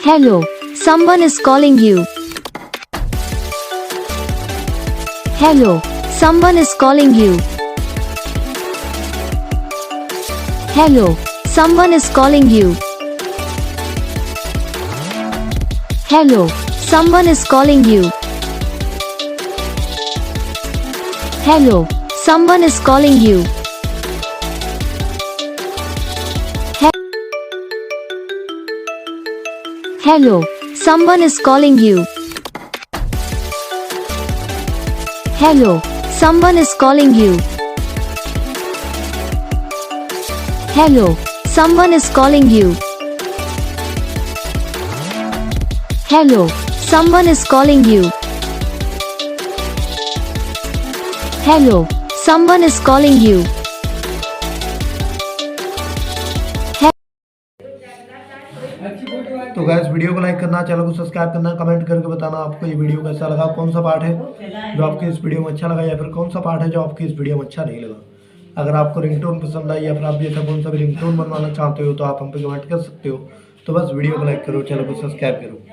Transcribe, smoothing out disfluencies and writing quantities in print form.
Hello, someone is calling you. Hello, someone is calling you. Hello, someone is calling you. Hello, someone is calling you. Hello, someone is calling you. Hello, someone is calling you. Hello, someone is calling you. Hello, someone is calling you. Hello, someone is calling you. Hello, someone is calling you. तो gas video को like करना, channel को subscribe करना, comment करके बताना आपको ये video कैसा लगा, कौन सा पार्ट है जो आपके इस वीडियो में अच्छा लगा या फिर कौन सा पार्ट है जो आपके इस वीडियो में अच्छा नहीं लगा। अगर आपको रिंगटोन पसंद आई या फिर आप जैसा कौन सा भी रिंगटोन बनवाना चाहते हो तो आप हम पे कमेंट कर सकते हो। तो बस वीडियो को लाइक करो, चैनल को सब्सक्राइब करो।